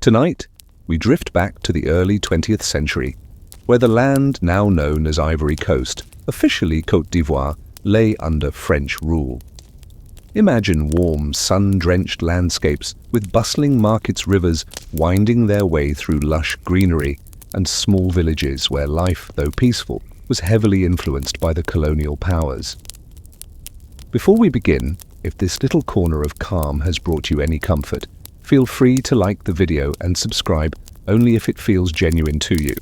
Tonight, we drift back to the early 20th century, where the land now known as Ivory Coast, officially Côte d'Ivoire, lay under French rule. Imagine warm, sun-drenched landscapes with bustling markets, rivers winding their way through lush greenery, and small villages where life, though peaceful, was heavily influenced by the colonial powers. Before we begin, if this little corner of calm has brought you any comfort, feel free to like the video and subscribe only if it feels genuine to you.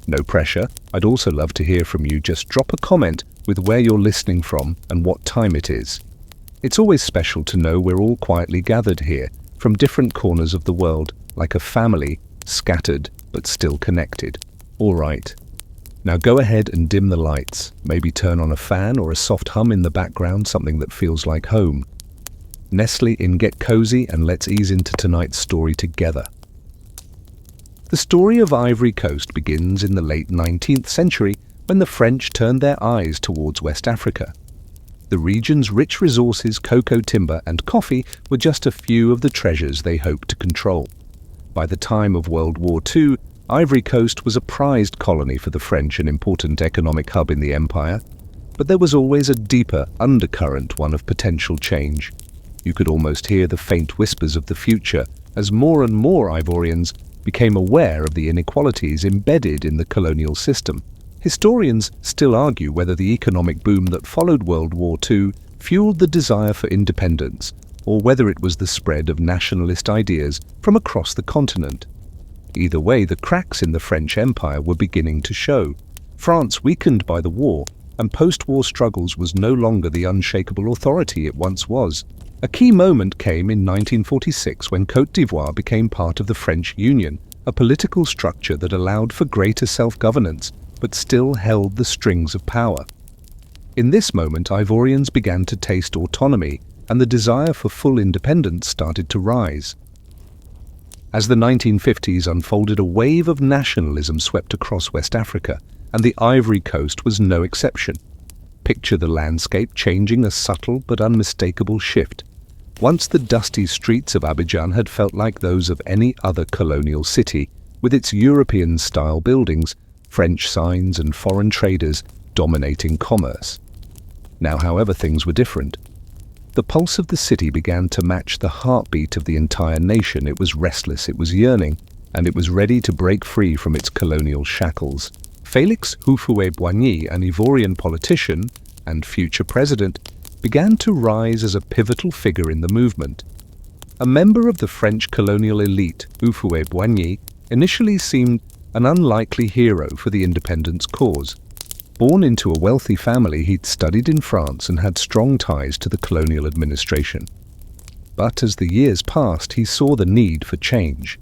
No pressure. I'd also love to hear from you. Just drop a comment with where you're listening from and what time it is. It's always special to know we're all quietly gathered here from different corners of the world, like a family, scattered but still connected. All right. Now go ahead and dim the lights. Maybe turn on a fan or a soft hum in the background, something that feels like home. Nestle in, get cozy, and let's ease into tonight's story together. The story of Ivory Coast begins in the late 19th century when the French turned their eyes towards West Africa. The region's rich resources, cocoa, timber, and coffee were just a few of the treasures they hoped to control. By the time of World War II, Ivory Coast was a prized colony for the French, an important economic hub in the empire. But there was always a deeper undercurrent, one of potential change. You could almost hear the faint whispers of the future as more and more Ivorians became aware of the inequalities embedded in the colonial system. Historians still argue whether the economic boom that followed World War II fueled the desire for independence, or whether it was the spread of nationalist ideas from across the continent. Either way, the cracks in the French Empire were beginning to show. France, weakened by the war and post-war struggles, was no longer the unshakable authority it once was. A key moment came in 1946 when Côte d'Ivoire became part of the French Union, a political structure that allowed for greater self-governance, but still held the strings of power. In this moment, Ivorians began to taste autonomy, and the desire for full independence started to rise. As the 1950s unfolded, a wave of nationalism swept across West Africa, and the Ivory Coast was no exception. Picture the landscape changing, a subtle but unmistakable shift. Once the dusty streets of Abidjan had felt like those of any other colonial city, with its European-style buildings, French signs and foreign traders dominating commerce. Now, however, things were different. The pulse of the city began to match the heartbeat of the entire nation. It was restless, it was yearning, and it was ready to break free from its colonial shackles. Félix Houphouët-Boigny, an Ivorian politician and future president, began to rise as a pivotal figure in the movement. A member of the French colonial elite, Houphouet-Boigny initially seemed an unlikely hero for the independence cause. Born into a wealthy family, he'd studied in France and had strong ties to the colonial administration. But as the years passed, he saw the need for change.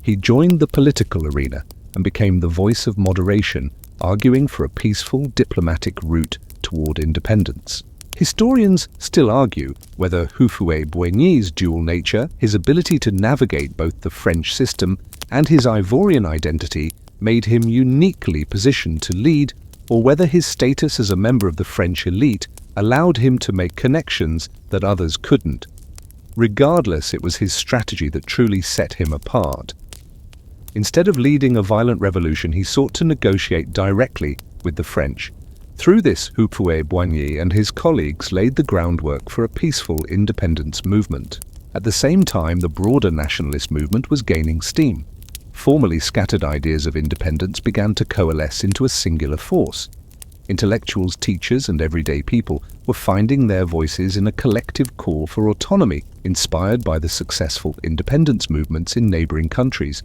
He joined the political arena and became the voice of moderation, arguing for a peaceful diplomatic route toward independence. Historians still argue whether Houphouet-Boigny's dual nature, his ability to navigate both the French system and his Ivorian identity, made him uniquely positioned to lead, or whether his status as a member of the French elite allowed him to make connections that others couldn't. Regardless, it was his strategy that truly set him apart. Instead of leading a violent revolution, he sought to negotiate directly with the French. Through this, Houphouet-Boigny and his colleagues laid the groundwork for a peaceful independence movement. At the same time, the broader nationalist movement was gaining steam. Formerly scattered ideas of independence began to coalesce into a singular force. Intellectuals, teachers, and everyday people were finding their voices in a collective call for autonomy, inspired by the successful independence movements in neighboring countries.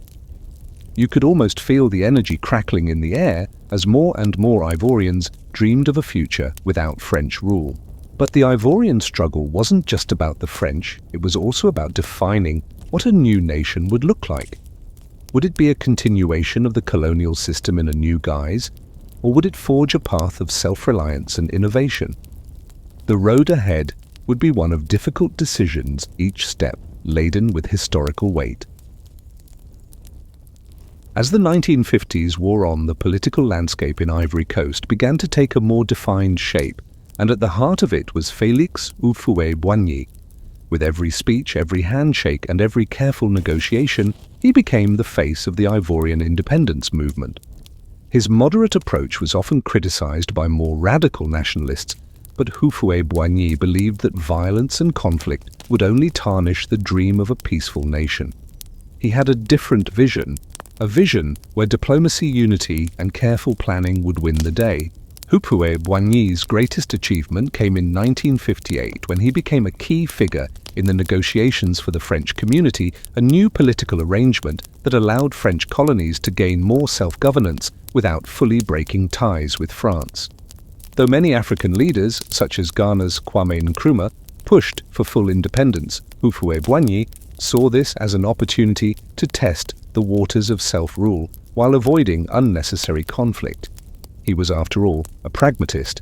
You could almost feel the energy crackling in the air as more and more Ivorians dreamed of a future without French rule. But the Ivorian struggle wasn't just about the French, it was also about defining what a new nation would look like. Would it be a continuation of the colonial system in a new guise, or would it forge a path of self-reliance and innovation? The road ahead would be one of difficult decisions, each step laden with historical weight. As the 1950s wore on, the political landscape in Ivory Coast began to take a more defined shape, and at the heart of it was Félix Houphouët-Boigny. With every speech, every handshake, and every careful negotiation, he became the face of the Ivorian independence movement. His moderate approach was often criticized by more radical nationalists, but Houphouet-Boigny believed that violence and conflict would only tarnish the dream of a peaceful nation. He had a different vision, a vision where diplomacy, unity, and careful planning would win the day. Houphouet-Boigny's greatest achievement came in 1958 when he became a key figure in the negotiations for the French community, a new political arrangement that allowed French colonies to gain more self-governance without fully breaking ties with France. Though many African leaders, such as Ghana's Kwame Nkrumah, pushed for full independence, Houphouet-Boigny saw this as an opportunity to test the waters of self-rule while avoiding unnecessary conflict. He was, after all, a pragmatist.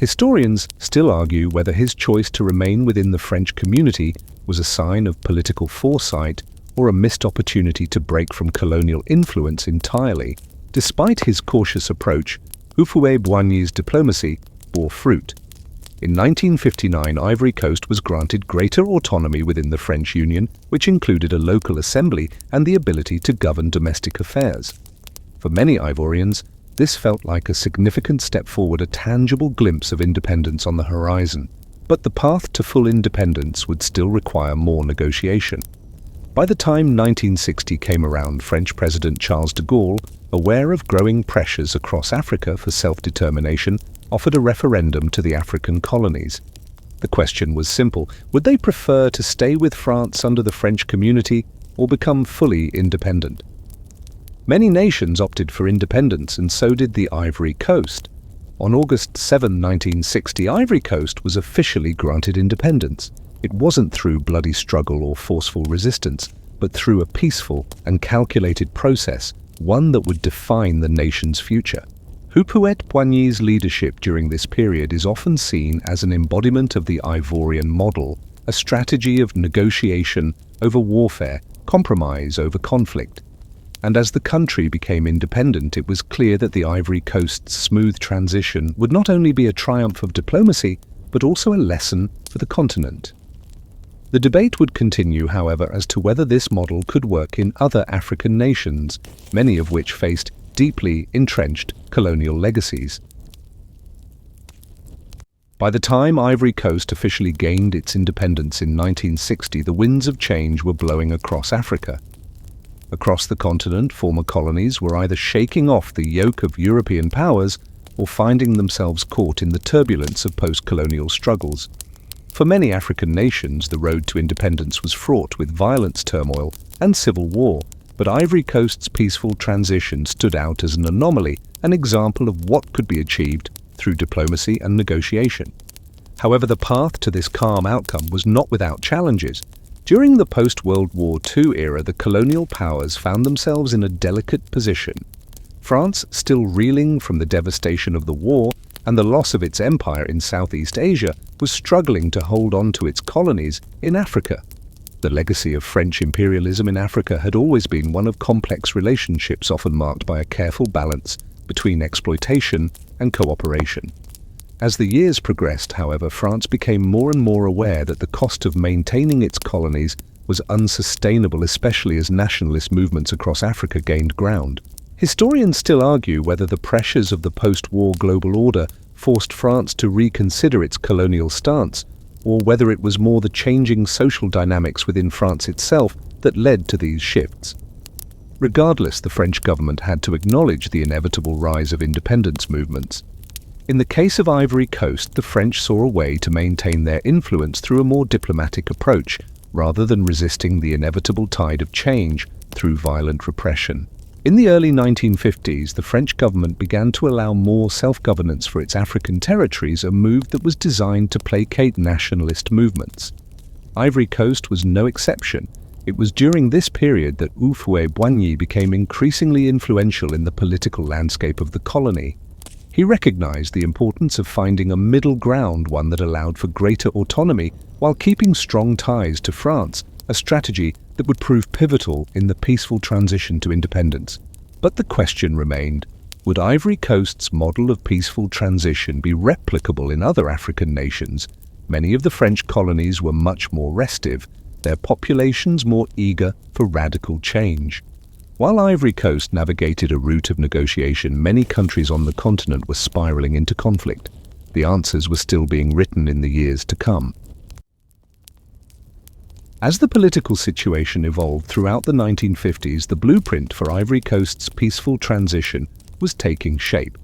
Historians still argue whether his choice to remain within the French community was a sign of political foresight or a missed opportunity to break from colonial influence entirely. Despite his cautious approach, Houphouet-Boigny's diplomacy bore fruit. In 1959, Ivory Coast was granted greater autonomy within the French Union, which included a local assembly and the ability to govern domestic affairs. For many Ivorians, this felt like a significant step forward, a tangible glimpse of independence on the horizon. But the path to full independence would still require more negotiation. By the time 1960 came around, French President Charles de Gaulle, aware of growing pressures across Africa for self-determination, offered a referendum to the African colonies. The question was simple: would they prefer to stay with France under the French community or become fully independent? Many nations opted for independence, and so did the Ivory Coast. On August 7, 1960, Ivory Coast was officially granted independence. It wasn't through bloody struggle or forceful resistance, but through a peaceful and calculated process, one that would define the nation's future. Houphouet-Boigny's leadership during this period is often seen as an embodiment of the Ivorian model, a strategy of negotiation over warfare, compromise over conflict. And as the country became independent, it was clear that the Ivory Coast's smooth transition would not only be a triumph of diplomacy, but also a lesson for the continent. The debate would continue, however, as to whether this model could work in other African nations, many of which faced deeply entrenched colonial legacies. By the time Ivory Coast officially gained its independence in 1960, the winds of change were blowing across Africa. Across the continent, former colonies were either shaking off the yoke of European powers or finding themselves caught in the turbulence of post-colonial struggles. For many African nations, the road to independence was fraught with violence, turmoil, and civil war, but Ivory Coast's peaceful transition stood out as an anomaly, an example of what could be achieved through diplomacy and negotiation. However, the path to this calm outcome was not without challenges. During the post-World War II era, the colonial powers found themselves in a delicate position. France, still reeling from the devastation of the war and the loss of its empire in Southeast Asia, was struggling to hold on to its colonies in Africa. The legacy of French imperialism in Africa had always been one of complex relationships, often marked by a careful balance between exploitation and cooperation. As the years progressed, however, France became more and more aware that the cost of maintaining its colonies was unsustainable, especially as nationalist movements across Africa gained ground. Historians still argue whether the pressures of the post-war global order forced France to reconsider its colonial stance, or whether it was more the changing social dynamics within France itself that led to these shifts. Regardless, the French government had to acknowledge the inevitable rise of independence movements. In the case of Ivory Coast, the French saw a way to maintain their influence through a more diplomatic approach, rather than resisting the inevitable tide of change through violent repression. In the early 1950s, the French government began to allow more self-governance for its African territories, a move that was designed to placate nationalist movements. Ivory Coast was no exception. It was during this period that Houphouet-Boigny became increasingly influential in the political landscape of the colony. He recognized the importance of finding a middle ground, one that allowed for greater autonomy while keeping strong ties to France, a strategy that would prove pivotal in the peaceful transition to independence. But the question remained, would Ivory Coast's model of peaceful transition be replicable in other African nations? Many of the French colonies were much more restive, their populations more eager for radical change. While Ivory Coast navigated a route of negotiation, many countries on the continent were spiraling into conflict. The answers were still being written in the years to come. As the political situation evolved throughout the 1950s, the blueprint for Ivory Coast's peaceful transition was taking shape.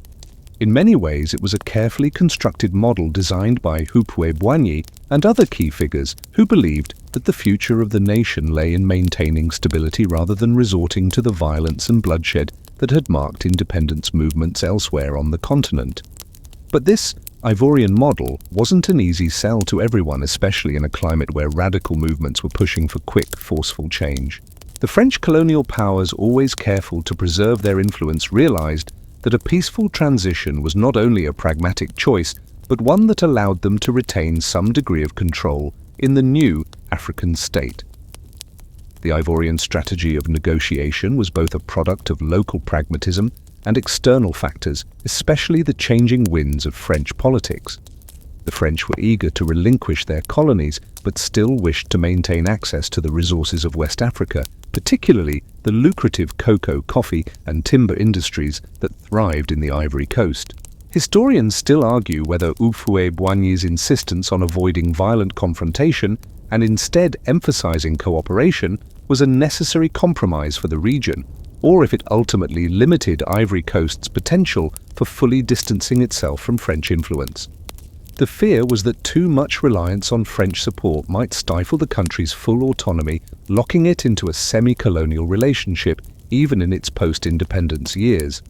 In many ways, it was a carefully constructed model designed by Houphouet-Boigny and other key figures who believed that the future of the nation lay in maintaining stability rather than resorting to the violence and bloodshed that had marked independence movements elsewhere on the continent. But this Ivorian model wasn't an easy sell to everyone, especially in a climate where radical movements were pushing for quick, forceful change. The French colonial powers, always careful to preserve their influence, realized that a peaceful transition was not only a pragmatic choice, but one that allowed them to retain some degree of control in the new African state. The Ivorian strategy of negotiation was both a product of local pragmatism and external factors, especially the changing winds of French politics. The French were eager to relinquish their colonies, but still wished to maintain access to the resources of West Africa, particularly the lucrative cocoa, coffee, and timber industries that thrived in the Ivory Coast. Historians still argue whether Houphouet-Boigny's insistence on avoiding violent confrontation and instead emphasizing cooperation was a necessary compromise for the region, or if it ultimately limited Ivory Coast's potential for fully distancing itself from French influence. The fear was that too much reliance on French support might stifle the country's full autonomy, locking it into a semi-colonial relationship even in its post-independence years.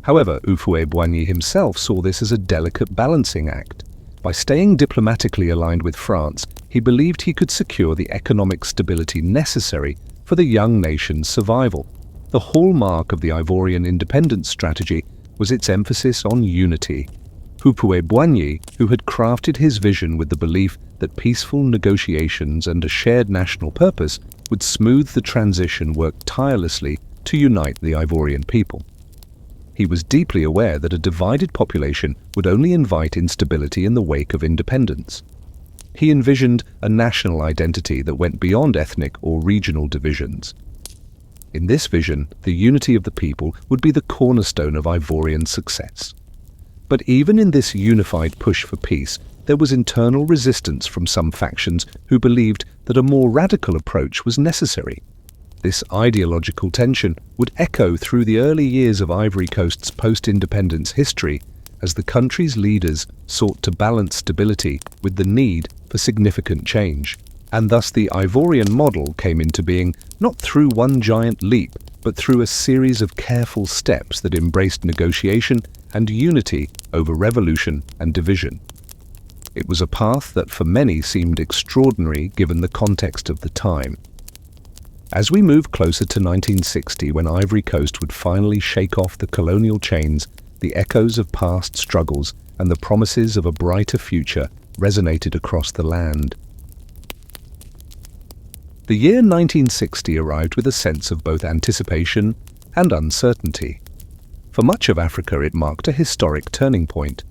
However, Houphouet-Boigny himself saw this as a delicate balancing act. By staying diplomatically aligned with France, he believed he could secure the economic stability necessary for the young nation's survival. The hallmark of the Ivorian independence strategy was its emphasis on unity. Houphouet-Boigny, who had crafted his vision with the belief that peaceful negotiations and a shared national purpose would smooth the transition, worked tirelessly to unite the Ivorian people. He was deeply aware that a divided population would only invite instability in the wake of independence. He envisioned a national identity that went beyond ethnic or regional divisions. In this vision, the unity of the people would be the cornerstone of Ivorian success. But even in this unified push for peace, there was internal resistance from some factions who believed that a more radical approach was necessary. This ideological tension would echo through the early years of Ivory Coast's post-independence history as the country's leaders sought to balance stability with the need for significant change. And thus the Ivorian model came into being not through one giant leap, but through a series of careful steps that embraced negotiation and unity over revolution and division. It was a path that for many seemed extraordinary given the context of the time. As we move closer to 1960, when Ivory Coast would finally shake off the colonial chains, the echoes of past struggles and the promises of a brighter future resonated across the land. The year 1960 arrived with a sense of both anticipation and uncertainty. For much of Africa, it marked a historic turning point.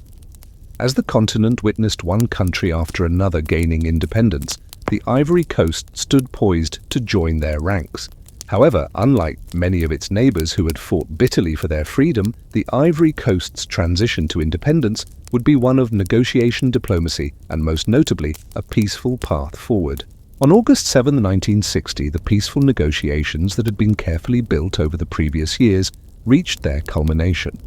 As the continent witnessed one country after another gaining independence, the Ivory Coast stood poised to join their ranks. However, unlike many of its neighbors who had fought bitterly for their freedom, the Ivory Coast's transition to independence would be one of negotiation, diplomacy, and most notably, a peaceful path forward. On August 7, 1960, the peaceful negotiations that had been carefully built over the previous years reached their culmination.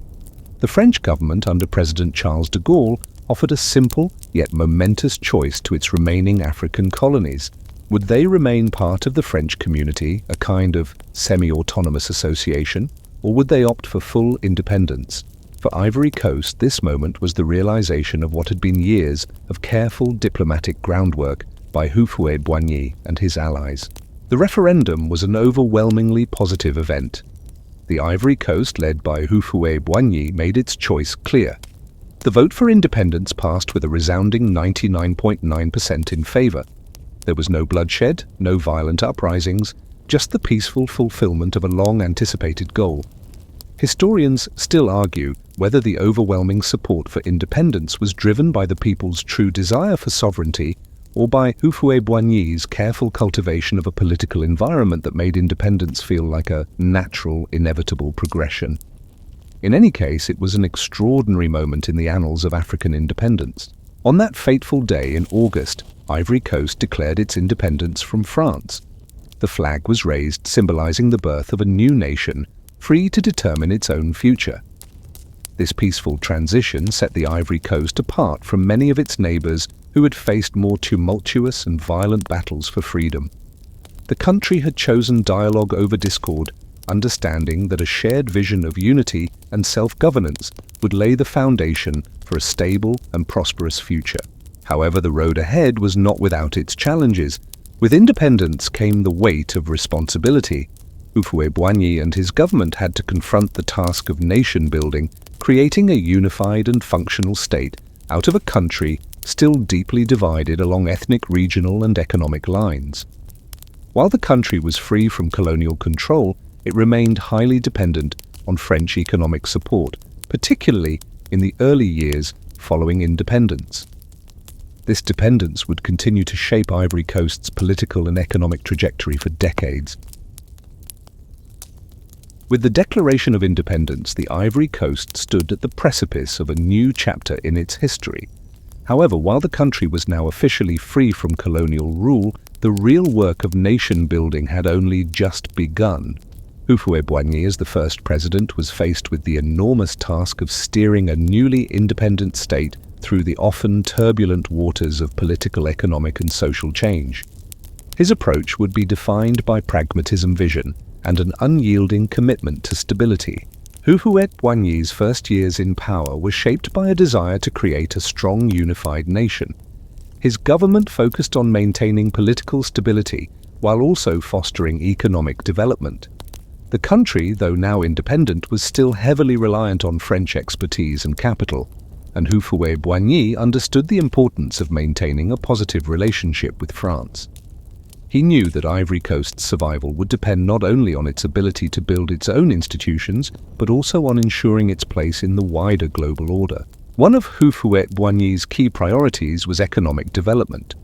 The French government under President Charles de Gaulle offered a simple yet momentous choice to its remaining African colonies. Would they remain part of the French community, a kind of semi-autonomous association, or would they opt for full independence? For Ivory Coast, this moment was the realization of what had been years of careful diplomatic groundwork by Houphouet-Boigny and his allies. The referendum was an overwhelmingly positive event. The Ivory Coast, led by Houphouet-Boigny, made its choice clear. The vote for independence passed with a resounding 99.9% in favor. There was no bloodshed, no violent uprisings, just the peaceful fulfillment of a long-anticipated goal. Historians still argue whether the overwhelming support for independence was driven by the people's true desire for sovereignty or by Houphouet-Boigny's careful cultivation of a political environment that made independence feel like a natural, inevitable progression. In any case, it was an extraordinary moment in the annals of African independence. On that fateful day in August, Ivory Coast declared its independence from France. The flag was raised, symbolizing the birth of a new nation, free to determine its own future. This peaceful transition set the Ivory Coast apart from many of its neighbors who had faced more tumultuous and violent battles for freedom. The country had chosen dialogue over discord, understanding that a shared vision of unity and self-governance would lay the foundation for a stable and prosperous future. However, the road ahead was not without its challenges. With independence came the weight of responsibility. Houphouet-Boigny and his government had to confront the task of nation-building, creating a unified and functional state out of a country still deeply divided along ethnic, regional, and economic lines. While the country was free from colonial control, it remained highly dependent on French economic support, particularly in the early years following independence. This dependence would continue to shape Ivory Coast's political and economic trajectory for decades. With the declaration of independence, the Ivory Coast stood at the precipice of a new chapter in its history. However, while the country was now officially free from colonial rule, the real work of nation-building had only just begun. Houphouet-Boigny, as the first president, was faced with the enormous task of steering a newly independent state through the often turbulent waters of political, economic, and social change. His approach would be defined by pragmatism, vision, and an unyielding commitment to stability. Houphouet-Boigny's first years in power were shaped by a desire to create a strong, unified nation. His government focused on maintaining political stability while also fostering economic development. The country, though now independent, was still heavily reliant on French expertise and capital, and Houphouet-Boigny understood the importance of maintaining a positive relationship with France. He knew that Ivory Coast's survival would depend not only on its ability to build its own institutions, but also on ensuring its place in the wider global order. One of Houphouet-Boigny's key priorities was economic development.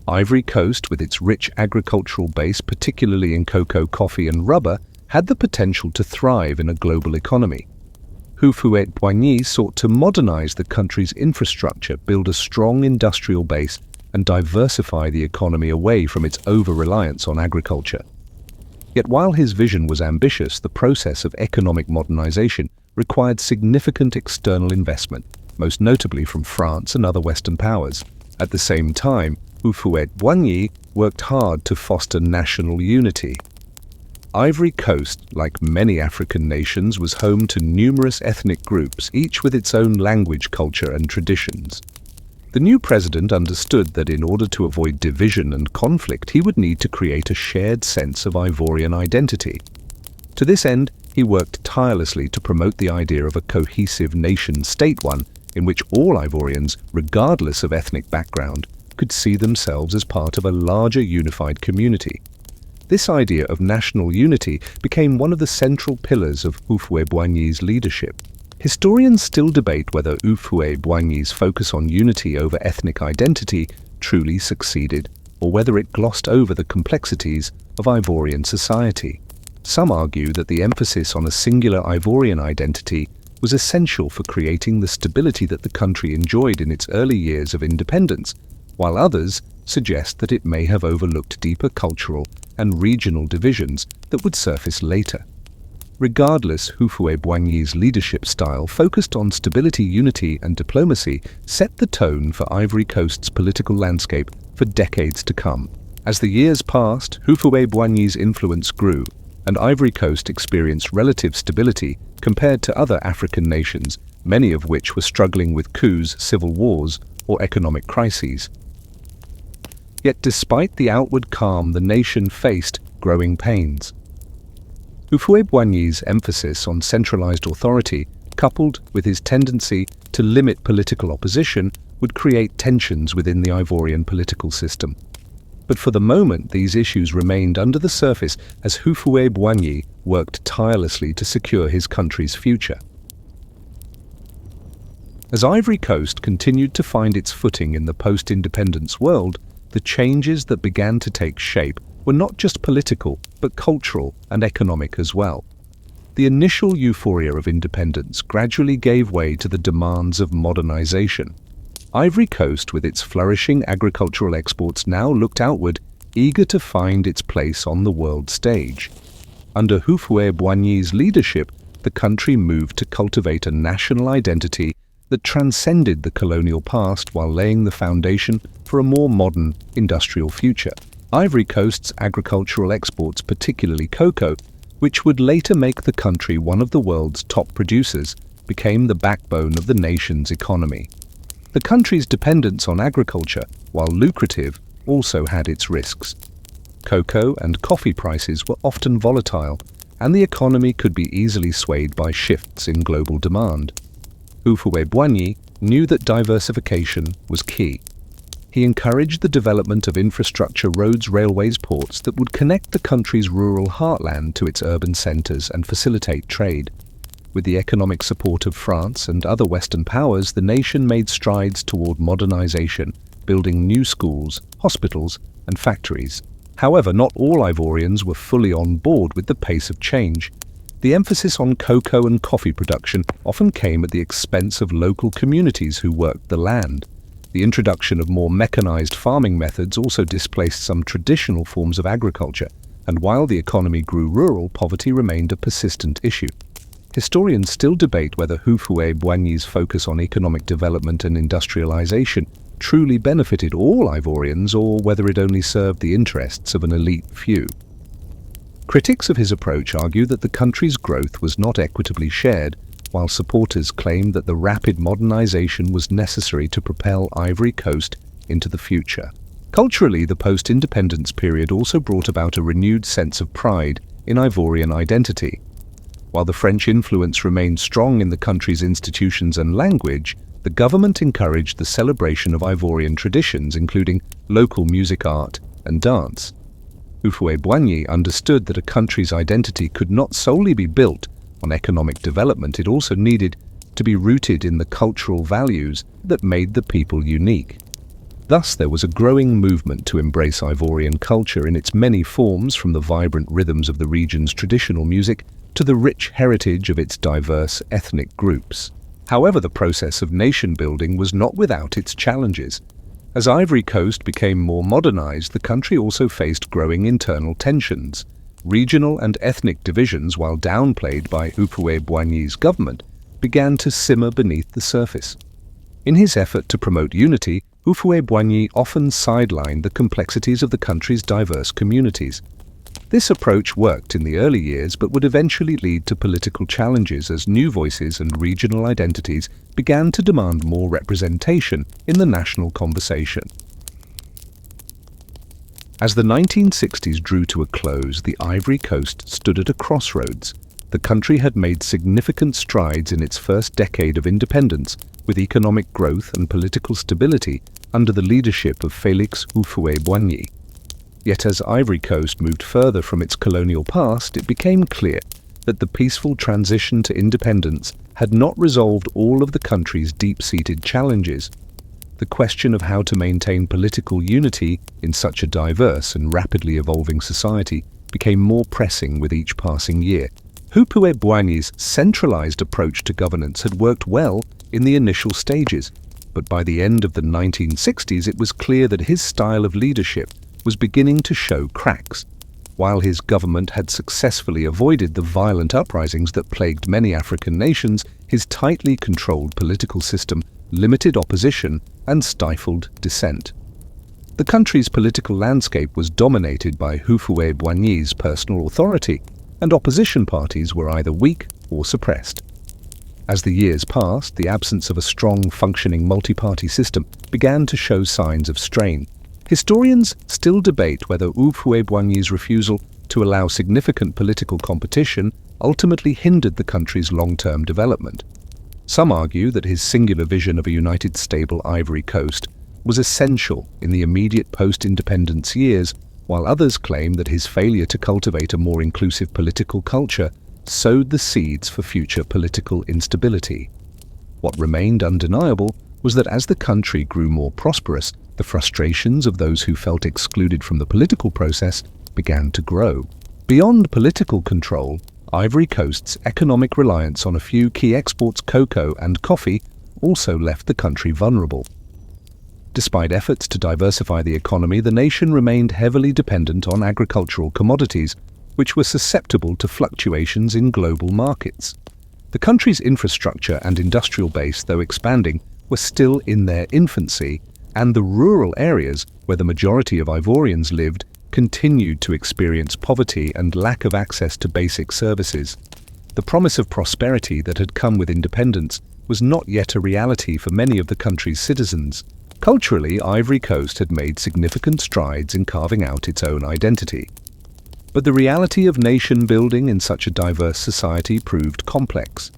Ivory Coast, with its rich agricultural base, particularly in cocoa, coffee, and rubber, had the potential to thrive in a global economy. Houphouet-Boigny sought to modernize the country's infrastructure, build a strong industrial base, and diversify the economy away from its over-reliance on agriculture. Yet while his vision was ambitious, the process of economic modernization required significant external investment, most notably from France and other Western powers. At the same time, Houphouet-Boigny worked hard to foster national unity. Ivory Coast, like many African nations, was home to numerous ethnic groups, each with its own language, culture, and traditions. The new president understood that in order to avoid division and conflict, he would need to create a shared sense of Ivorian identity. To this end, he worked tirelessly to promote the idea of a cohesive nation-state, one in which all Ivorians, regardless of ethnic background, could see themselves as part of a larger unified community. This idea of national unity became one of the central pillars of Houphouet-Boigny's leadership. Historians still debate whether Houphouet-Boigny's focus on unity over ethnic identity truly succeeded, or whether it glossed over the complexities of Ivorian society. Some argue that the emphasis on a singular Ivorian identity was essential for creating the stability that the country enjoyed in its early years of independence, while others suggest that it may have overlooked deeper cultural and regional divisions that would surface later. Regardless, Houphouet-Boigny's leadership style, focused on stability, unity, and diplomacy, set the tone for Ivory Coast's political landscape for decades to come. As the years passed, Houphouet-Boigny's influence grew, and Ivory Coast experienced relative stability compared to other African nations, many of which were struggling with coups, civil wars, or economic crises. Yet despite the outward calm, the nation faced growing pains. Houphouet-Boigny's emphasis on centralized authority, coupled with his tendency to limit political opposition, would create tensions within the Ivorian political system. But for the moment, these issues remained under the surface as Houphouet-Boigny worked tirelessly to secure his country's future. As Ivory Coast continued to find its footing in the post-independence world, the changes that began to take shape were not just political, but cultural and economic as well. The initial euphoria of independence gradually gave way to the demands of modernization. Ivory Coast, with its flourishing agricultural exports, now looked outward, eager to find its place on the world stage. Under Houphouet-Boigny's leadership, the country moved to cultivate a national identity that transcended the colonial past while laying the foundation for a more modern industrial future. Ivory Coast's agricultural exports, particularly cocoa, which would later make the country one of the world's top producers, became the backbone of the nation's economy. The country's dependence on agriculture, while lucrative, also had its risks. Cocoa and coffee prices were often volatile, and the economy could be easily swayed by shifts in global demand. Houphouet-Boigny knew that diversification was key. He encouraged the development of infrastructure, roads, railways, ports that would connect the country's rural heartland to its urban centers and facilitate trade. With the economic support of France and other Western powers, the nation made strides toward modernization, building new schools, hospitals, and factories. However, not all Ivorians were fully on board with the pace of change. The emphasis on cocoa and coffee production often came at the expense of local communities who worked the land. The introduction of more mechanized farming methods also displaced some traditional forms of agriculture, and while the economy grew rural, poverty remained a persistent issue. Historians still debate whether Houphouet-Boigny's focus on economic development and industrialization truly benefited all Ivorians or whether it only served the interests of an elite few. Critics of his approach argue that the country's growth was not equitably shared, while supporters claimed that the rapid modernization was necessary to propel Ivory Coast into the future. Culturally, the post-independence period also brought about a renewed sense of pride in Ivorian identity. While the French influence remained strong in the country's institutions and language, the government encouraged the celebration of Ivorian traditions, including local music, art, and dance. Houphouet-Boigny understood that a country's identity could not solely be built on economic development. It also needed to be rooted in the cultural values that made the people unique. Thus, there was a growing movement to embrace Ivorian culture in its many forms, from the vibrant rhythms of the region's traditional music to the rich heritage of its diverse ethnic groups. However, the process of nation-building was not without its challenges. As Ivory Coast became more modernized, the country also faced growing internal tensions. Regional and ethnic divisions, while downplayed by Houphouet-Boigny's government, began to simmer beneath the surface. In his effort to promote unity, Houphouet-Boigny often sidelined the complexities of the country's diverse communities. This approach worked in the early years, but would eventually lead to political challenges as new voices and regional identities began to demand more representation in the national conversation. As the 1960s drew to a close, the Ivory Coast stood at a crossroads. The country had made significant strides in its first decade of independence, with economic growth and political stability under the leadership of Félix Houphouët-Boigny. Yet as Ivory Coast moved further from its colonial past, it became clear that the peaceful transition to independence had not resolved all of the country's deep-seated challenges. The question of how to maintain political unity in such a diverse and rapidly evolving society became more pressing with each passing year. Houphouët-Boigny's centralized approach to governance had worked well in the initial stages, but by the end of the 1960s it was clear that his style of leadership was beginning to show cracks. While his government had successfully avoided the violent uprisings that plagued many African nations, his tightly controlled political system limited opposition and stifled dissent. The country's political landscape was dominated by Houphouët-Boigny's personal authority, and opposition parties were either weak or suppressed. As the years passed, the absence of a strong, functioning multi-party system began to show signs of strain. Historians still debate whether Houphouët-Boigny's refusal to allow significant political competition ultimately hindered the country's long-term development. Some argue that his singular vision of a united, stable Ivory Coast was essential in the immediate post-independence years, while others claim that his failure to cultivate a more inclusive political culture sowed the seeds for future political instability. What remained undeniable was that as the country grew more prosperous, the frustrations of those who felt excluded from the political process began to grow. Beyond political control, Ivory Coast's economic reliance on a few key exports, cocoa and coffee, also left the country vulnerable. Despite efforts to diversify the economy, the nation remained heavily dependent on agricultural commodities, which were susceptible to fluctuations in global markets. The country's infrastructure and industrial base, though expanding, were still in their infancy, and the rural areas where the majority of Ivorians lived continued to experience poverty and lack of access to basic services. The promise of prosperity that had come with independence was not yet a reality for many of the country's citizens. Culturally, Ivory Coast had made significant strides in carving out its own identity. But the reality of nation-building in such a diverse society proved complex.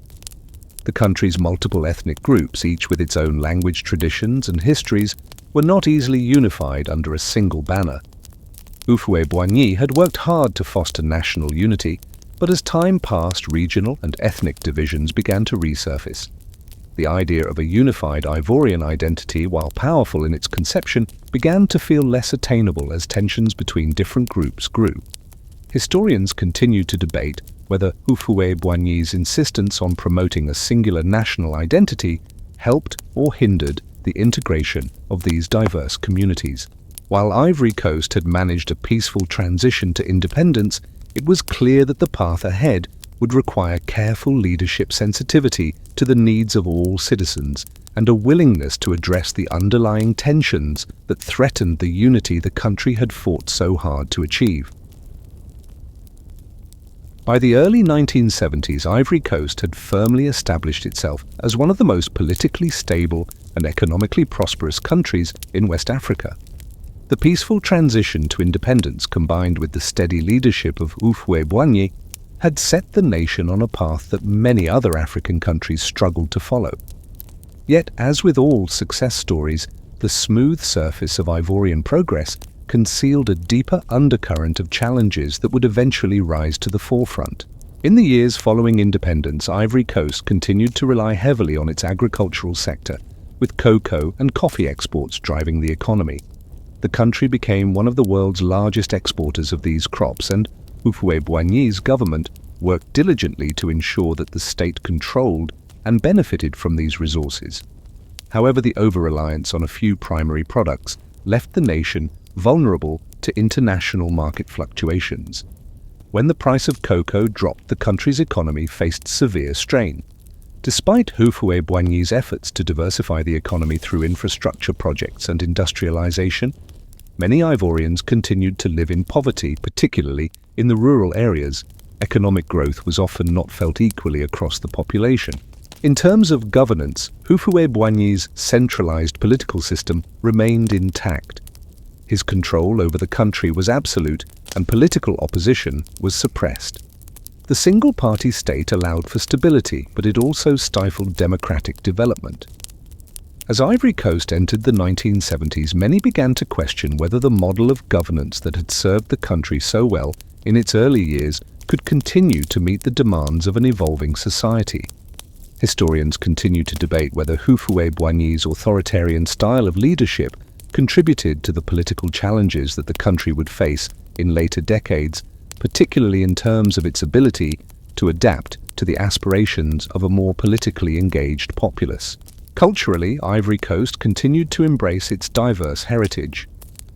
The country's multiple ethnic groups, each with its own language, traditions, and histories, were not easily unified under a single banner. Houphouet-Boigny had worked hard to foster national unity, but as time passed, regional and ethnic divisions began to resurface. The idea of a unified Ivorian identity, while powerful in its conception, began to feel less attainable as tensions between different groups grew. Historians continue to debate whether Houphouet-Boigny's insistence on promoting a singular national identity helped or hindered the integration of these diverse communities. While Ivory Coast had managed a peaceful transition to independence, it was clear that the path ahead would require careful leadership, sensitivity to the needs of all citizens, and a willingness to address the underlying tensions that threatened the unity the country had fought so hard to achieve. By the early 1970s, Ivory Coast had firmly established itself as one of the most politically stable and economically prosperous countries in West Africa. The peaceful transition to independence, combined with the steady leadership of Houphouet-Boigny, had set the nation on a path that many other African countries struggled to follow. Yet, as with all success stories, the smooth surface of Ivorian progress concealed a deeper undercurrent of challenges that would eventually rise to the forefront. In the years following independence, Ivory Coast continued to rely heavily on its agricultural sector, with cocoa and coffee exports driving the economy. The country became one of the world's largest exporters of these crops, and Houphouet-Boigny's government worked diligently to ensure that the state controlled and benefited from these resources. However, the over-reliance on a few primary products left the nation vulnerable to international market fluctuations. When the price of cocoa dropped, the country's economy faced severe strain. Despite Houphouet-Boigny's efforts to diversify the economy through infrastructure projects and industrialization, many Ivorians continued to live in poverty, particularly in the rural areas. Economic growth was often not felt equally across the population. In terms of governance, Houphouet-Boigny's centralized political system remained intact. His control over the country was absolute, and political opposition was suppressed. The single-party state allowed for stability, but it also stifled democratic development. As Ivory Coast entered the 1970s, many began to question whether the model of governance that had served the country so well in its early years could continue to meet the demands of an evolving society. Historians continue to debate whether Houphouet-Boigny's authoritarian style of leadership contributed to the political challenges that the country would face in later decades, particularly in terms of its ability to adapt to the aspirations of a more politically engaged populace. Culturally, Ivory Coast continued to embrace its diverse heritage.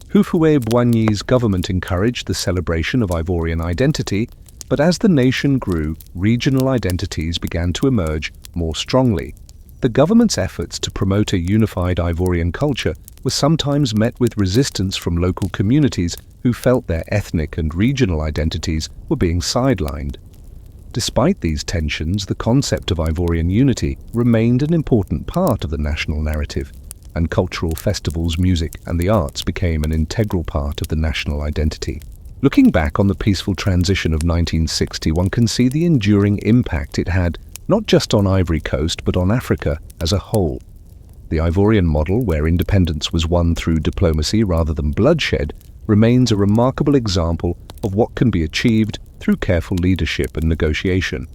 Houphouet-Boigny's government encouraged the celebration of Ivorian identity, but as the nation grew, regional identities began to emerge more strongly. The government's efforts to promote a unified Ivorian culture were sometimes met with resistance from local communities who felt their ethnic and regional identities were being sidelined. Despite these tensions, the concept of Ivorian unity remained an important part of the national narrative, and cultural festivals, music, and the arts became an integral part of the national identity. Looking back on the peaceful transition of 1960, one can see the enduring impact it had not just on Ivory Coast but on Africa as a whole. The Ivorian model, where independence was won through diplomacy rather than bloodshed, remains a remarkable example of what can be achieved through careful leadership and negotiation.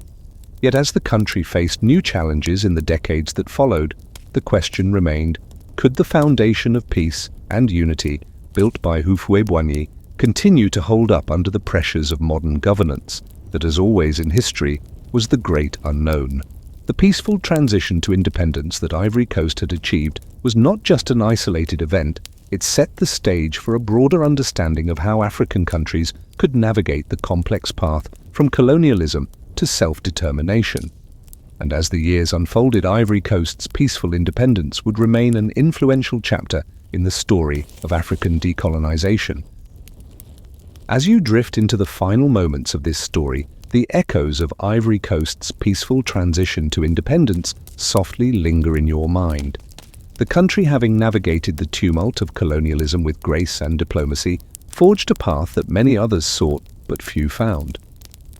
Yet as the country faced new challenges in the decades that followed, the question remained, could the foundation of peace and unity built by Houphouet-Boigny continue to hold up under the pressures of modern governance that, as always in history, was the great unknown? The peaceful transition to independence that Ivory Coast had achieved was not just an isolated event, it set the stage for a broader understanding of how African countries could navigate the complex path from colonialism to self-determination. And as the years unfolded, Ivory Coast's peaceful independence would remain an influential chapter in the story of African decolonization. As you drift into the final moments of this story, the echoes of Ivory Coast's peaceful transition to independence softly linger in your mind. The country, having navigated the tumult of colonialism with grace and diplomacy, forged a path that many others sought but few found.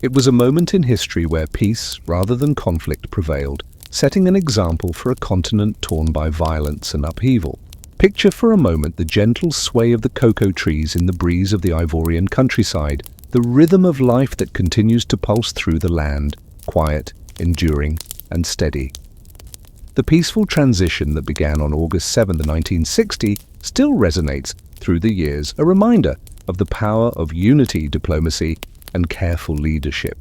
It was a moment in history where peace rather than conflict prevailed, setting an example for a continent torn by violence and upheaval. Picture for a moment the gentle sway of the cocoa trees in the breeze of the Ivorian countryside, the rhythm of life that continues to pulse through the land, quiet, enduring, and steady. The peaceful transition that began on August 7, 1960, still resonates through the years, a reminder of the power of unity, diplomacy, and careful leadership.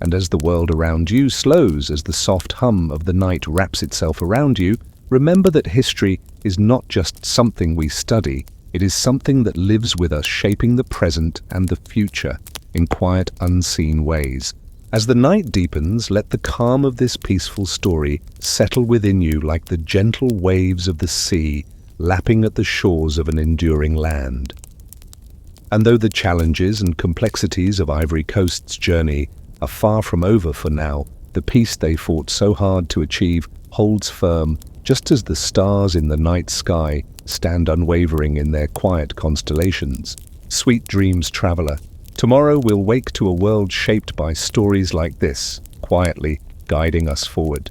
And as the world around you slows, as the soft hum of the night wraps itself around you, remember that history is not just something we study, it is something that lives with us, shaping the present and the future in quiet, unseen ways. As the night deepens, let the calm of this peaceful story settle within you like the gentle waves of the sea lapping at the shores of an enduring land. And though the challenges and complexities of Ivory Coast's journey are far from over for now, the peace they fought so hard to achieve holds firm, just as the stars in the night sky stand unwavering in their quiet constellations. Sweet dreams, traveler. Tomorrow we'll wake to a world shaped by stories like this, quietly guiding us forward.